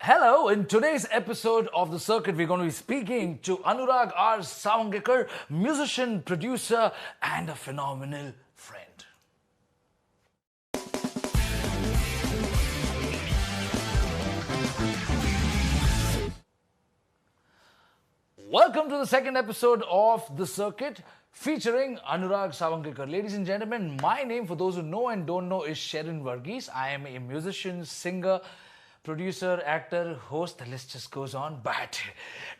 Hello, in today's episode of The Circuit, we're going to be speaking to Anurag Sawangikar, musician, producer, and a phenomenal friend. Welcome to the second episode of The Circuit, featuring Anurag Sawangikar. Ladies and gentlemen, my name, for those who know and don't know, is Sherrin Varghese. I am a musician, singer, producer, actor, host, the list just goes on. But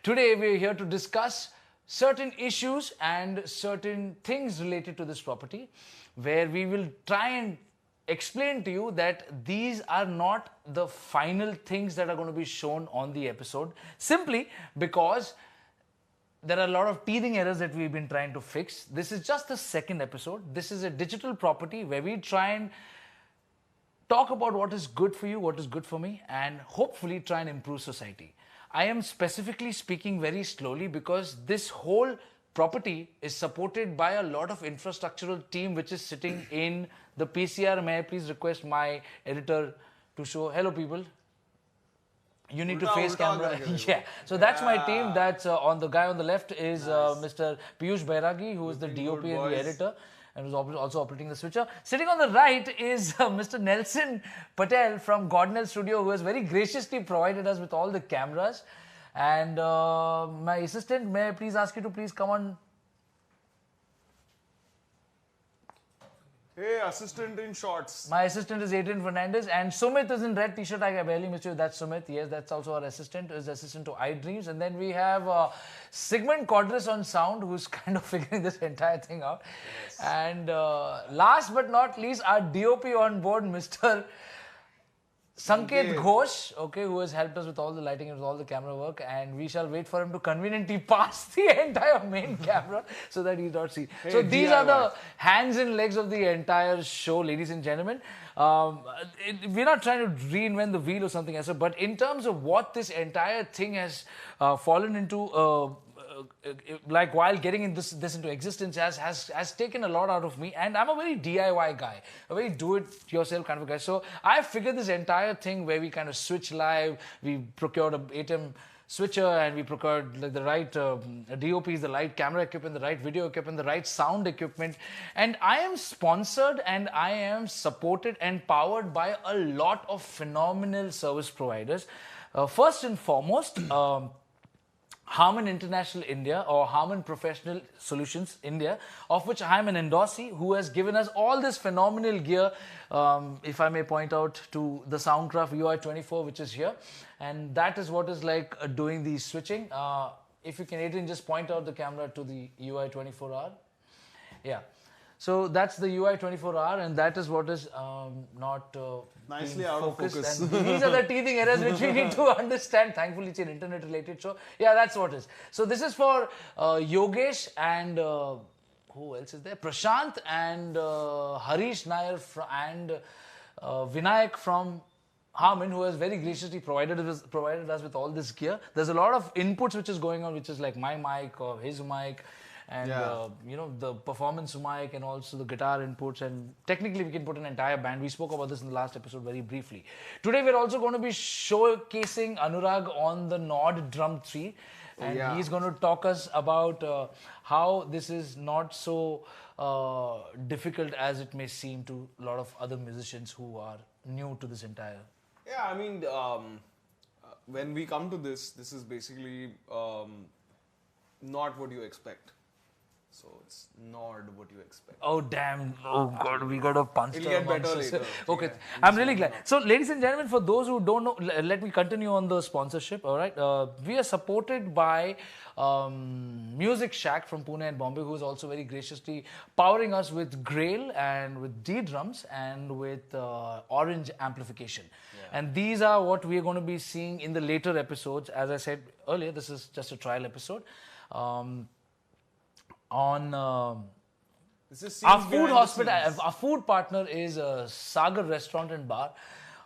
today we're here to discuss certain issues and certain things related to this property, where we will try and explain to you that these are not the final things that are going to be shown on the episode, simply because there are a lot of teething errors that we've been trying to fix. This is just the second episode. This is a digital property where we try and talk about what is good for you, what is good for me, and hopefully try and improve society. I am specifically speaking very slowly because this whole property is supported by a lot of infrastructural team which is sitting in the PCR. May I please request my editor to show, hello people. You need to face camera. Yeah. So that's my team. That's on the guy on the left is Mr. Piyush Bairagi, who is the DOP and the editor, and was also operating the switcher. Sitting on the right is Mr. Nelson Patel from Godnell Studio, who has very graciously provided us with all the cameras. And my assistant, may I please ask you to please come on. Hey, assistant in shorts. My assistant is Adrian Fernandez, and Sumit is in red t-shirt. I barely missed you. That's Sumit. Yes, that's also our assistant. Is assistant to Ddrums. And then we have Sigmund Cordres on sound, who's kind of figuring this entire thing out. Yes. And last but not least, our DOP on board, Mr. Sanket Ghosh, okay, who has helped us with all the lighting and with all the camera work, and we shall wait for him to conveniently pass the entire main camera so that he's not seen. Hey, so these are the hands and legs of the entire show, ladies and gentlemen. We're not trying to reinvent the wheel or something else, but in terms of what this entire thing has fallen into, like while getting in this into existence, has taken a lot out of me. And I'm a very DIY guy, a very do-it-yourself kind of guy. So I figured this entire thing where we kind of switch live, we procured a ATEM switcher, and we procured like the right DOPs, the right camera equipment, the right video equipment, the right sound equipment. And I am sponsored and I am supported and powered by a lot of phenomenal service providers. First and foremost, Harman International India, or Harman Professional Solutions India, of which I am an endorsee, who has given us all this phenomenal gear. If I may point out to the Soundcraft UI24, which is here, and that is what is like doing the switching. If you can, Adrian, just point out the camera to the UI24R. Yeah. So that's the UI24R, and that is what is not nicely out of focus. And these are the teething errors which we need to understand. Thankfully, it's an internet-related show. Yeah, that's what it is. So this is for Yogesh and who else is there? Prashant and Harish Nair and Vinayak from Harman, who has very graciously provided us with all this gear. There's a lot of inputs which is going on, which is like my mic or his mic, and you know, the performance mic, and also the guitar inputs, and technically we can put an entire band. We spoke about this in the last episode very briefly. Today we're also going to be showcasing Anurag on the Nod Drum 3, and he's going to talk us about how this is not so difficult as it may seem to a lot of other musicians who are new to this entire. Yeah, I mean, when we come to this is basically not what you expect. So it's not what you expect. Oh damn! Oh god, we got a punch. It'll get better later. Okay, yeah, I'm really glad. So, ladies and gentlemen, for those who don't know, let me continue on the sponsorship. All right, we are supported by MusikShack from Pune and Bombay, who is also very graciously powering us with Grail and with Ddrums and with Orange amplification. Yeah. And these are what we are going to be seeing in the later episodes. As I said earlier, this is just a trial episode. Our food partner is Sagar Restaurant and Bar,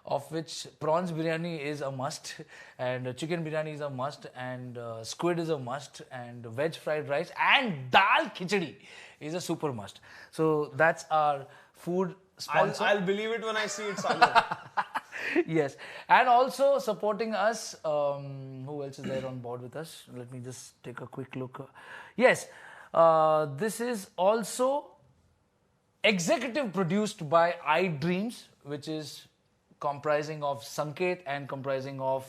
of which prawns biryani is a must, and chicken biryani is a must, and squid is a must, and veg fried rice and dal khichdi is a super must. So that's our food sponsor. I'll believe it when I see it, Sagar. Yes. And also supporting us, who else is there on board with us? Let me just take a quick look. Yes, this is also executive produced by Ddrums, which is comprising of Sanket and comprising of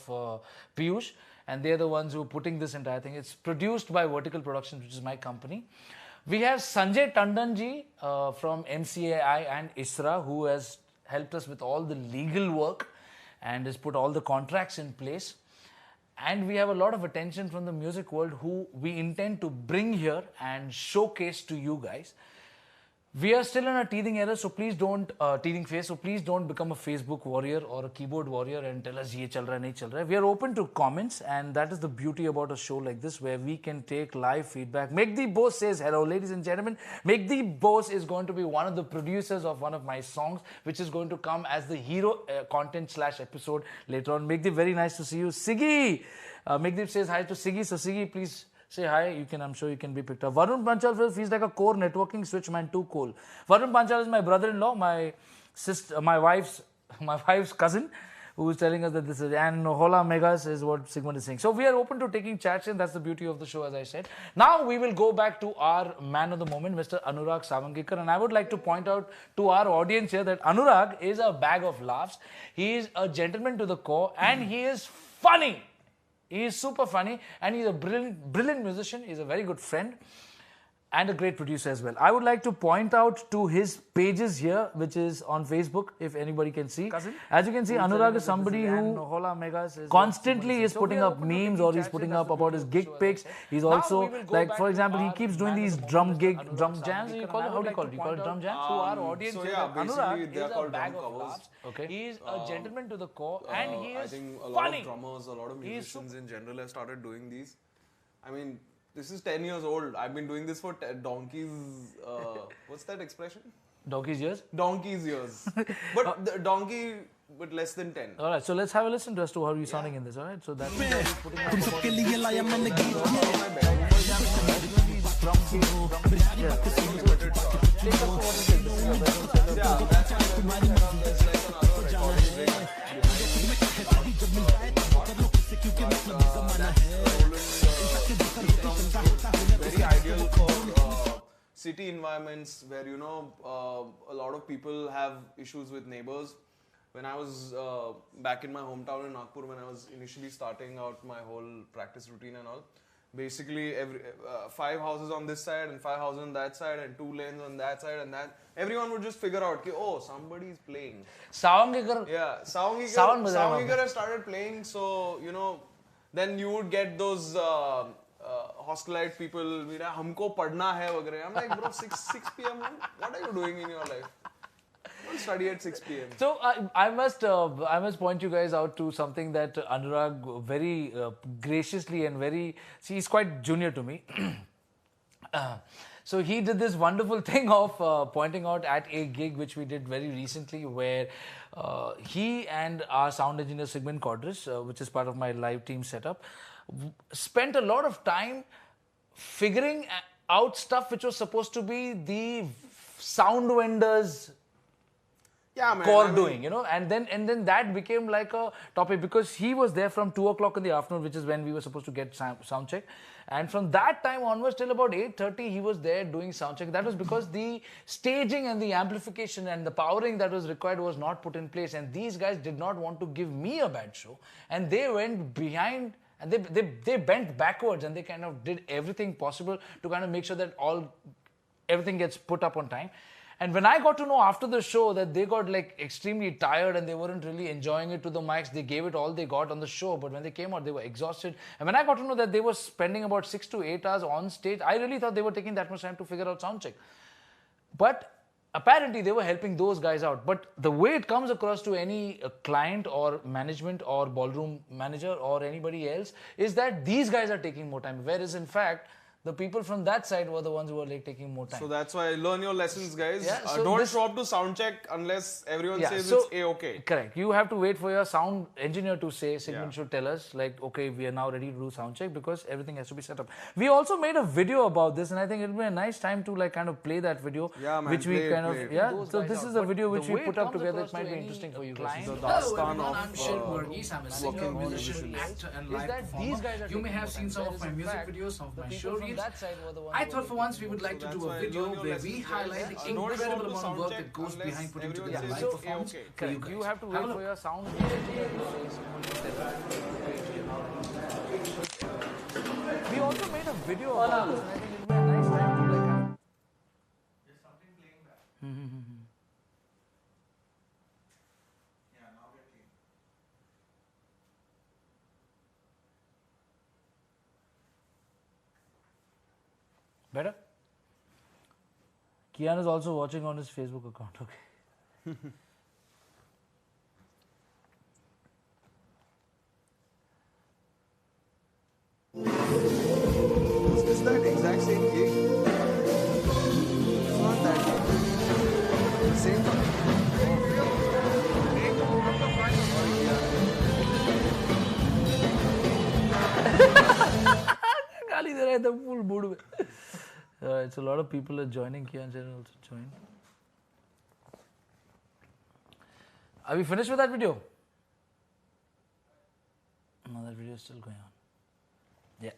Piyush. And they're the ones who are putting this entire thing. It's produced by Vertikal Productions, which is my company. We have Sanjay Tandonji from MCAI and ISRA, who has helped us with all the legal work and has put all the contracts in place. And we have a lot of attention from the music world who we intend to bring here and showcase to you guys. We are still in a teething era, so please don't, teething phase, so please don't become a Facebook warrior or a keyboard warrior and tell us ye chal raha, nahi chal raha. We are open to comments, and that is the beauty about a show like this, where we can take live feedback. Make the Boss says hello, ladies and gentlemen. Make the Boss is going to be one of the producers of one of my songs, which is going to come as the hero content / episode later on. Make the very nice to see you. Siggy! Megdeep says hi to Siggy, so Siggy, please say hi. You can, I'm sure you can be picked up. Varun Panchal feels like a core networking switch man, too cool. Varun Panchal is my brother-in-law, my sister, my wife's cousin, who is telling us that this is, and Hola Megas is what Sigmund is saying. So we are open to taking chats, and that's the beauty of the show, as I said. Now we will go back to our man of the moment, Mr. Anurag Sawangikar, and I would like to point out to our audience here that Anurag is a bag of laughs. He is a gentleman to the core, and he is funny. He is super funny, and he's a brilliant musician. He's a very good friend and a great producer as well. I would like to point out to his pages here, which is on Facebook, if anybody can see. As you can see, Anurag is somebody who constantly is putting up memes, or he's putting up about his gig pics. He's also, like, for example, he keeps doing these drum jams. How do you call it? Do you call it drum jams? To our audience, So yeah, Anurag they are is a called bag drum of covers. laughs. Okay. He is a gentleman to the core, and he is I think a lot funny. of drummers, a lot of musicians in general have started doing these. I mean, this is 10 years old. I've been doing this for donkeys. What's that expression? Donkey's years? Donkey's years. But the donkey with less than 10. Alright, so let's have a listen to as to how you're sounding in this, alright? So that's putting up very ideal for city environments where, you know, a lot of people have issues with neighbors. When I was back in my hometown in Nagpur, when I was initially starting out my whole practice routine and all, basically every 5 houses on this side and 5 houses on that side and 2 lanes on that side and that, everyone would just figure out, oh, somebody is playing. Sawangikar. Yeah, Sawangikar has started playing, so, you know, then you would get those hostile people, humko padna hai vagare. I'm like, bro, 6 p.m. What are you doing in your life? Don't study at 6 p.m. So I must point you guys out to something that Anurag very graciously and he's quite junior to me. So he did this wonderful thing of pointing out at a gig which we did very recently, where he and our sound engineer Sigmund Cordris, which is part of my live team setup, spent a lot of time figuring out stuff which was supposed to be the sound vendors core doing, you know, and then that became like a topic, because he was there from 2 o'clock in the afternoon, which is when we were supposed to get sound check, and from that time onwards till about 8:30 he was there doing sound check. That was because the staging and the amplification and the powering that was required was not put in place, and these guys did not want to give me a bad show, and they went behind and they bent backwards, and they kind of did everything possible to kind of make sure that everything gets put up on time. And when I got to know after the show that they got like extremely tired and they weren't really enjoying it to the mics, they gave it all they got on the show, but when they came out, they were exhausted. And when I got to know that they were spending about 6 to 8 hours on stage, I really thought they were taking that much time to figure out sound check. But apparently they were helping those guys out. But the way it comes across to any client or management or ballroom manager or anybody else is that these guys are taking more time. Whereas in fact, the people from that side were the ones who were like taking more time. So that's why learn your lessons, guys. Yeah, so don't show up to sound check unless everyone says it's A-okay. Correct. You have to wait for your sound engineer to say, Sigmund should tell us, like, okay, we are now ready to do sound check, because everything has to be set up. We also made a video about this, and I think it'll be a nice time to like kind of play that video. Yeah, man, which we kind of So this is a video which we put up together. It might be interesting for you guys. Hello everyone, I'm Sherrin Varghese. I'm a singer, musician, actor and live performer. You may have seen some of my music videos, some of my show reels. I thought for once we would like to do a video where we highlight the incredible amount of work that goes behind putting together a live performance for you guys. You have to wait for your sound. We also made a video about this, and I think it'll be a nice time to like. There's something playing back. Yeah, now we're clean. Better? Kian is also watching on his Facebook account. Okay. Is this that exact same gig? It's not that gig. Same one. गाली दे रहा है एकदम full mood में. It's a lot of people are joining. Kian Sherrin also joined. Are we finished with that video? No, that video is still going on. Yeah.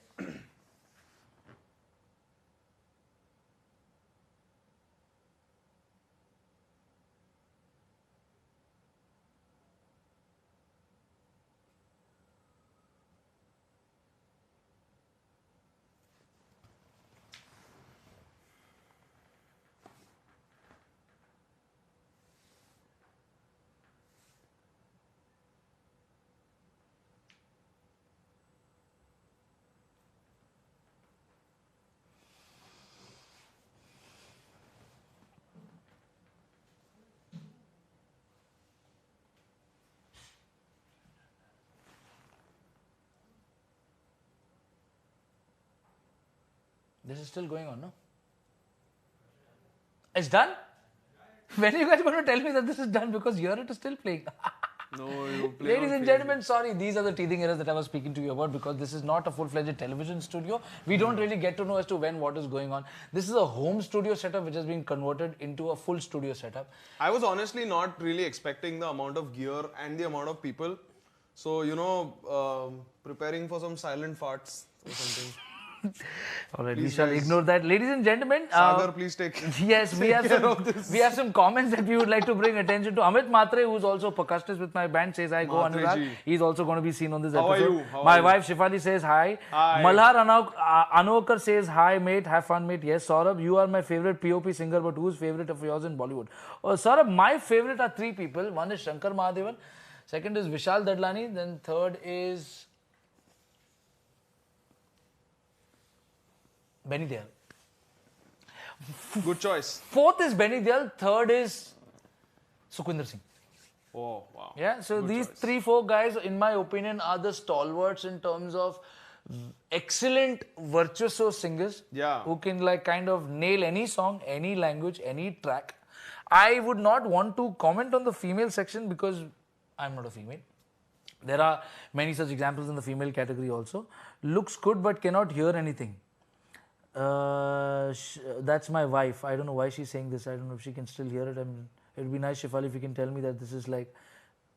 This is still going on, no? It's done? When are you guys going to tell me that this is done? Because here it is still playing. No, you play. Ladies and gentlemen, sorry, these are the teething errors that I was speaking to you about, because this is not a full-fledged television studio. We don't really get to know as to when what is going on. This is a home studio setup which has been converted into a full studio setup. I was honestly not really expecting the amount of gear and the amount of people. So, you know, preparing for some silent farts or something. All right, Please, we shall guys. ignore that. Ladies and gentlemen, Sagar, please take yes, we have care some of this. we have some comments that we would like to bring attention to. Amit Matre, who's also percussionist with my band, says hi. Go Matre Anurag. ji. He's also going to be seen on this How are episode. you? How My are wife Shifali says hi. Hi. Malhar Anokar says hi, mate. Have fun, mate. Yes, Saurabh, you are my favorite POP singer, but who's favorite of yours in Bollywood? Oh, Saurabh, my favorite are three people. One is Shankar Mahadevan. Second is Vishal Dadlani. Then third is Benny Dayal. Good choice. Fourth is Benny Dayal. Third is Sukhwinder Singh. Oh, wow. Yeah, so Good these choice. 3-4 guys, in my opinion, are the stalwarts in terms of excellent virtuoso singers. Yeah. Who can like kind of nail any song, any language, any track. I would not want to comment on the female section because I'm not a female. There are many such examples in the female category also. Looks good but cannot hear anything. That's my wife. I don't know why she's saying this. I don't know if she can still hear it. It would be nice, Shifali, if you can tell me that this is like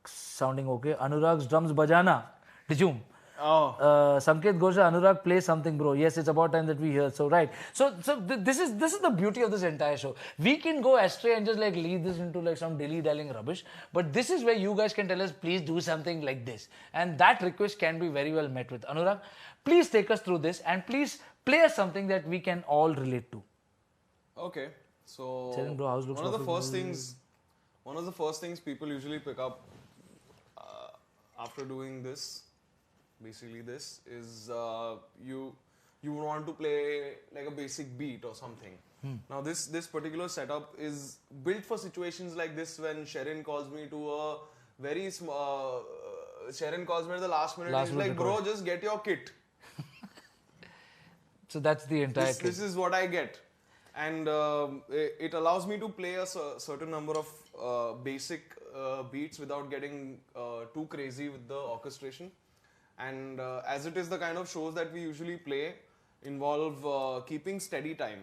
sounding okay. Anurag's drums bajana. Ddrums. Oh. Sanket Gosha, Anurag, play something, bro. Yes, it's about time that we hear. So, right. This is the beauty of this entire show. We can go astray and just like lead this into like some dilly-dallying rubbish. But this is where you guys can tell us, please do something like this. And that request can be very well met with. Anurag, please take us through this and please play us something that we can all relate to. Okay. So Sherrin, bro, house looks one of the lovely. first things people usually pick up after doing this, basically this, is you want to play like a basic beat or something. Now this particular setup is built for situations like this when Sherrin calls me to a very small. Sherrin calls me at the last minute. He's like, bro, just get your kit. So that's the entire this, thing. this is what I get. And it allows me to play a certain number of basic beats without getting too crazy with the orchestration. And as it is, the kind of shows that we usually play involve keeping steady time.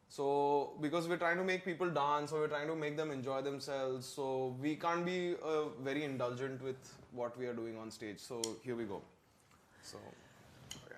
So because we're trying to make people dance or we're trying to make them enjoy themselves, so we can't be very indulgent with what we are doing on stage. So here we go. So yeah.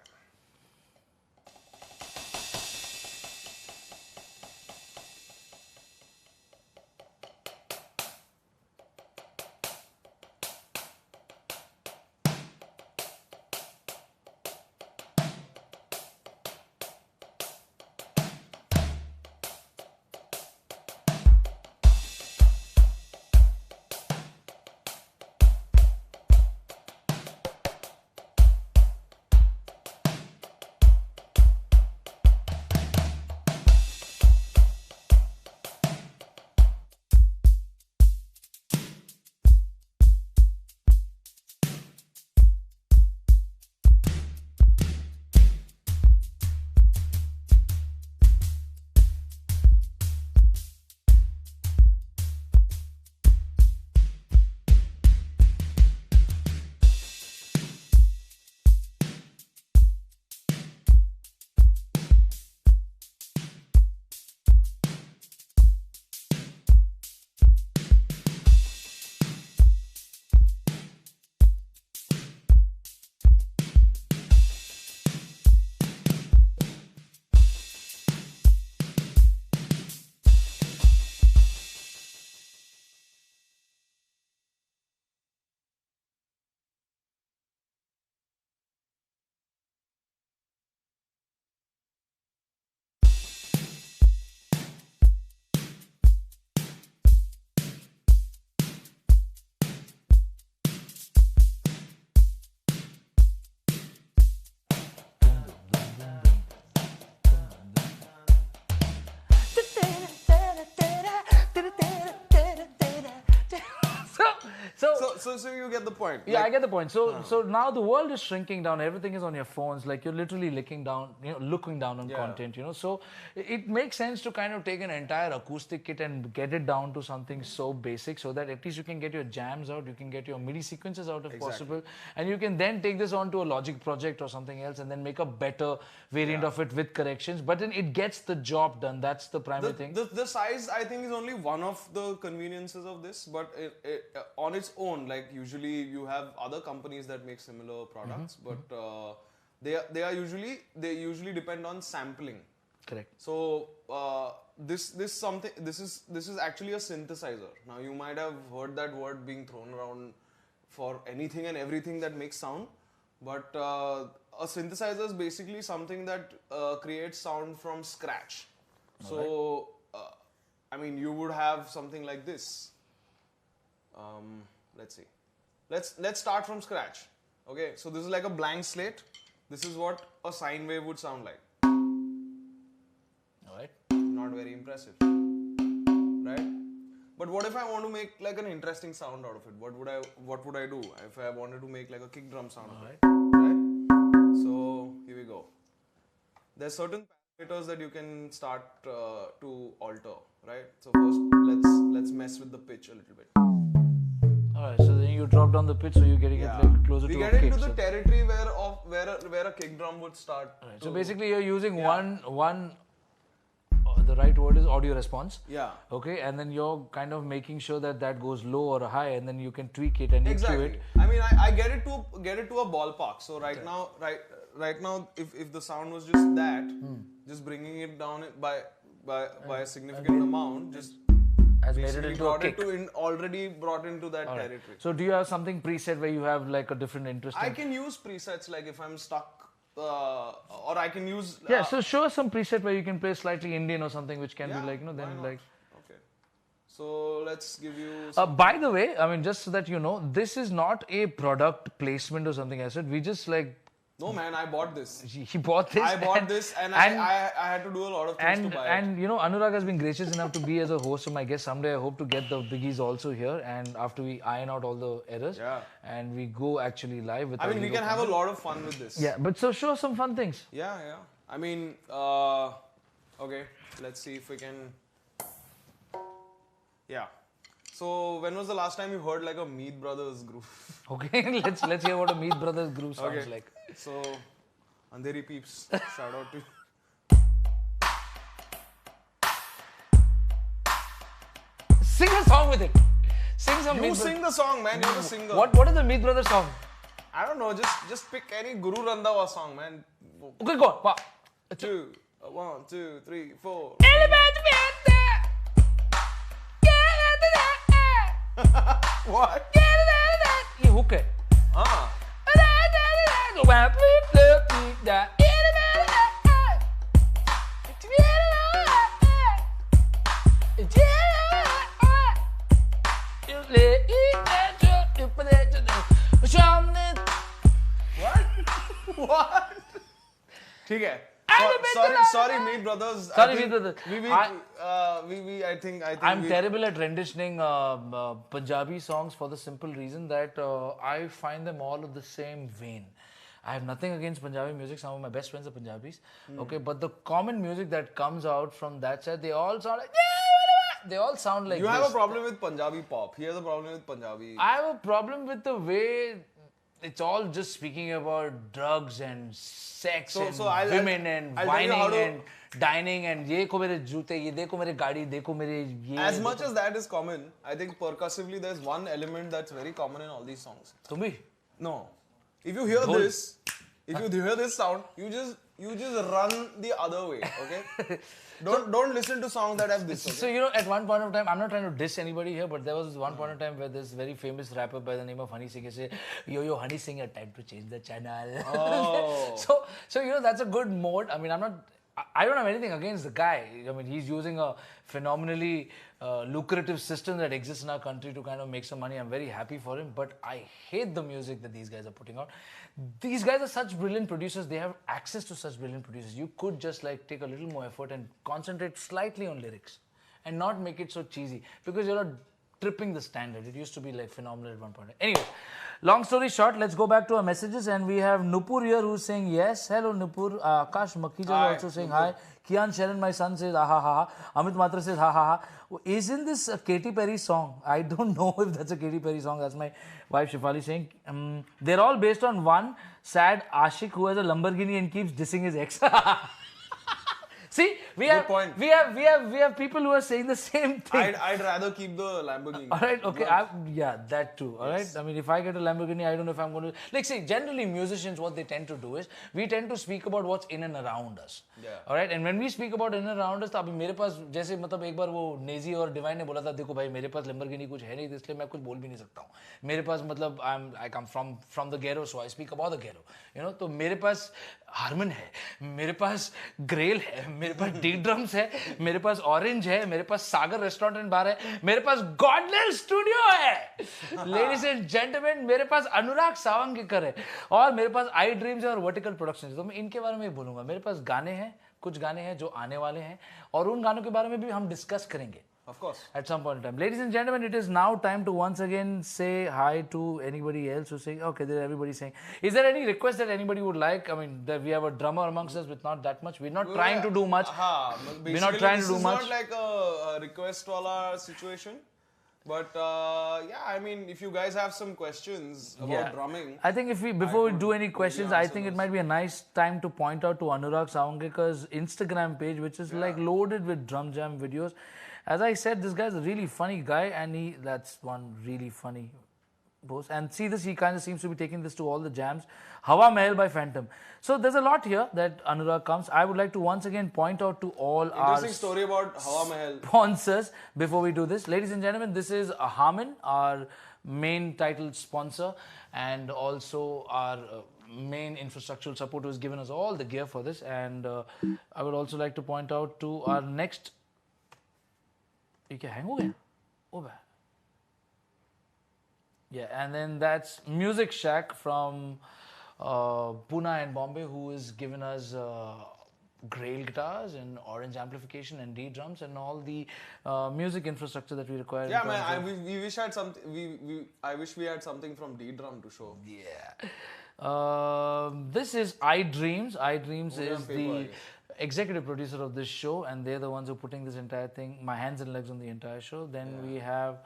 So you get the point. Yeah, I get the point. So now the world is shrinking down. Everything is on your phones. Like you're literally looking down on content. So it makes sense to kind of take an entire acoustic kit and get it down to something so basic, so that at least you can get your jams out, you can get your MIDI sequences out if possible, and you can then take this onto a Logic project or something else, and then make a better variant of it with corrections. But then it gets the job done. That's the primary thing. The size, I think, is only one of the conveniences of this, but on its own, like usually you have other companies that make similar products, but they usually depend on sampling. Correct. So this is actually a synthesizer. Now you might have heard that word being thrown around for anything and everything that makes sound, but a synthesizer is basically something that creates sound from scratch. So I mean, you would have something like this. Let's see. Let's start from scratch. Okay, so this is like a blank slate. This is what a sine wave would sound like. All right. Not very impressive, right? But what if I want to make like an interesting sound out of it? What would I do if I wanted to make like a kick drum sound of it? Right? So here we go. There's certain parameters that you can start to alter, right? So first, let's mess with the pitch a little bit. Alright, so then you drop down the pitch, so you're getting it like closer to a kick. We get into the territory where a kick drum would start. Right, so basically you're using the right word is audio response. Yeah. Okay, and then you're kind of making sure that goes low or high, and then you can tweak it and EQ it. I mean, I get it to a ballpark. So right now, if the sound was just that, just bringing it down by a significant amount, just has made it into a kick. Already brought into that territory. So do you have something preset where you have like a different interest? I can use presets like if I'm stuck, or I can use. So show us some preset where you can play slightly Indian or something, which can be like then like. Okay. So let's give you. By the way, I mean, just so that you know, this is not a product placement or something. I said we just like. No man, I bought this. He bought this. I bought this and I had to do a lot of things to buy it. And Anurag has been gracious enough to be as a host of my guest. Someday I hope to get the biggies also here, and after we iron out all the errors and we go actually live with. I mean, we can have a lot of fun with this. Yeah, but so show us some fun things. Yeah. I mean, okay, let's see if we can. Yeah. So when was the last time you heard like a Meet Brothers groove? Okay, let's hear what a Meet Brothers groove sounds like. So, Andheri peeps, shout out to you. Sing a song with it. Sing some. You sing the song, man. You're the singer. What is the Meet Brothers song? I don't know. Just pick any Guru Randhawa song, man. Okay, go on. 1, 2, 3, 4. What? ये hook है. हाँ. What? ठीक है. Sorry, Meet Brothers. Sorry, Meet Brothers. I think. I'm terrible at renditioning Punjabi songs for the simple reason that I find them all of the same vein. I have nothing against Punjabi music. Some of my best friends are Punjabis. Okay, but the common music that comes out from that side, they all sound like. They all sound like. You have a problem with Punjabi pop. He has a problem with Punjabi. I have a problem with the way it's all just speaking about drugs and sex and women and whining and dining and ye ko mere joote, ye dekho mere gaadi, dekho mere ye. As much as that is common, I think percussively there's one element that's very common in all these songs. Tumbi? No. If you hear this, if you hear this sound, you just run the other way, okay? Don't listen to songs that have this. Okay? So, you know, at one point of time, I'm not trying to diss anybody here, but there was one point of time where this very famous rapper by the name of Honey Singer say, yo, Honey Singer, time to change the channel. Oh. so, you know, that's a good mode. I mean, I don't have anything against the guy. I mean, he's using a phenomenally lucrative system that exists in our country to kind of make some money. I'm very happy for him, but I hate the music that these guys are putting out. These guys are such brilliant producers. They have access to such brilliant producers. You could just like take a little more effort and concentrate slightly on lyrics and not make it so cheesy because you're not tripping the standard. It used to be like phenomenal at one point. Anyway, long story short, let's go back to our messages and we have Nupur here who's saying yes. Hello Nupur. Akash Makkija is also saying hi. Kian Sherrin, my son, says ha ha ha. Amit Matra says ha ha ha. Isn't this a Katy Perry song? I don't know if that's a Katy Perry song. That's my wife Shifali saying. They're all based on one sad Ashik who has a Lamborghini and keeps dissing his ex. See, we have people who are saying the same thing. I'd rather keep the Lamborghini. All right, okay, yeah, that too. All right, I mean, if I get a Lamborghini, I don't know if I'm going to like. See, generally musicians, what they tend to do is we tend to speak about what's in and around us. Yeah. All right, and when we speak about in and around us, तो अभी मेरे पास जैसे मतलब एक बार वो नेजी और divine ने बोला था देखो भाई मेरे पास Lamborghini कुछ है नहीं तो इसलिए मैं कुछ बोल भी नहीं सकता हूँ. मेरे पास मतलब I come from the ghetto, so I speak about the ghetto. You know, तो मेरे पास Harman है, मेरे पास Grail है, मेरे पास Ddrums है, मेरे पास Orange है, मेरे पास Sagar restaurant and bar है, मेरे पास Godless studio है. Ladies and gentlemen, मेरे पास Anurag Sawangikar है और मेरे पास Ddrums और Vertikal productions. तो मैं इनके बारे में बोलूँगा. मेरे पास गाने हैं, कुछ गाने हैं जो आने वाले हैं और उन गानों के बारे में भी हम डिस्कस करेंगे. Of course. At some point in time. Ladies and gentlemen, it is now time to once again say hi to anybody else who's saying, okay, there everybody's saying. Is there any request that anybody would like? I mean, we have a drummer amongst us with not that much. We're not trying to do much. We're not trying to do much. This is not like a request wala situation. But yeah, I mean, if you guys have some questions about drumming. I think before we do any questions, I think it might be a nice time to point out to Anurag Sawangikar's Instagram page, which is like loaded with drum jam videos. As I said, this guy's a really funny guy and that's one really funny post. And see this, he kind of seems to be taking this to all the jams. Hawa Mahal by Phantom. So there's a lot here that Anurag comes. I would like to once again point out to all Interesting story about Hawa Mahal. Sponsors before we do this. Ladies and gentlemen, this is Harman, our main title sponsor and also our main infrastructural support who has given us all the gear for this. And I would also like to point out to our next... ये क्या hang हो गया? Oh, bad. Yeah, and then that's MusikShack from Pune and Bombay, who has given us Grail guitars and Orange amplification and Ddrums and all the music infrastructure that we require. Yeah, man, we wish I had something. I wish we had something from Ddrum to show. Yeah. This is Ddrums. Ddrums is the executive producer of this show, and they're the ones who are putting this entire thing, my hands and legs on the entire show. Then we have,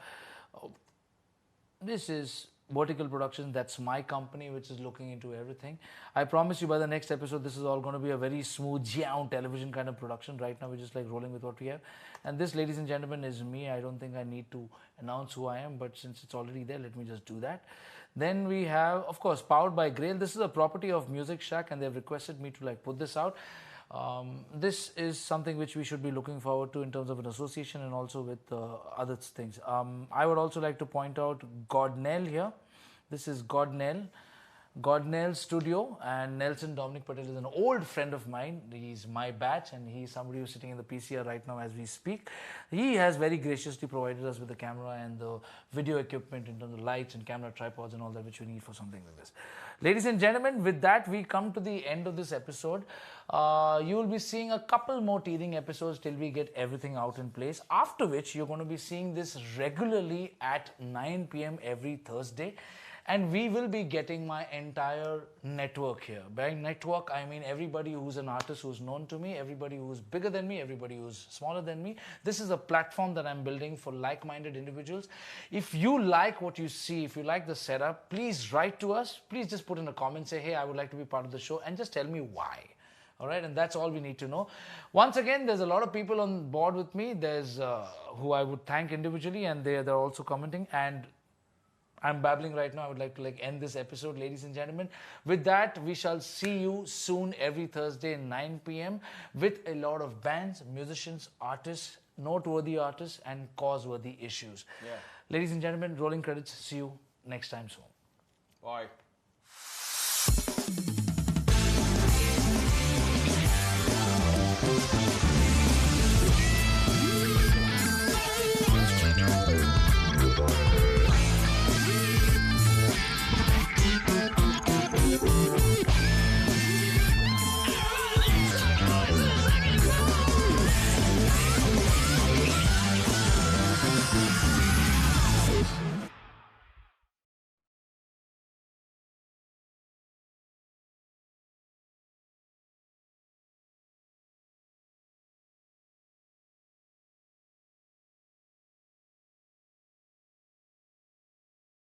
this is Vertikal Productions. That's my company, which is looking into everything. I promise you by the next episode, this is all going to be a very smooth, television kind of production. Right now, we're just like rolling with what we have. And this, ladies and gentlemen, is me. I don't think I need to announce who I am, but since it's already there, let me just do that. Then we have, of course, powered by Grail. This is a property of MusikShack, and they've requested me to like put this out. This is something which we should be looking forward to in terms of an association and also with other things. I would also like to point out Godnell here. This is Godnell Studio, and Nelson Dominic Patel is an old friend of mine. He's my batch, and he's somebody who's sitting in the PCR right now as we speak. He has very graciously provided us with the camera and the video equipment in terms of lights and camera tripods and all that which we need for something like this. Ladies and gentlemen, with that we come to the end of this episode. You will be seeing a couple more teething episodes till we get everything out in place, after which you're going to be seeing this regularly at 9 p.m. every Thursday. And we will be getting my entire network here. By network, I mean everybody who's an artist who's known to me, everybody who's bigger than me, everybody who's smaller than me. This is a platform that I'm building for like-minded individuals. If you like what you see, if you like the setup, please write to us. Please just put in a comment, say, hey, I would like to be part of the show, and just tell me why. All right, and that's all we need to know. Once again, there's a lot of people on board with me. There's who I would thank individually, and they're also commenting. And I'm babbling right now. I would like to end this episode, ladies and gentlemen. With that, we shall see you soon every Thursday at 9 p.m. with a lot of bands, musicians, artists, noteworthy artists, and cause-worthy issues. Ladies and gentlemen, rolling credits. See you next time soon. Bye.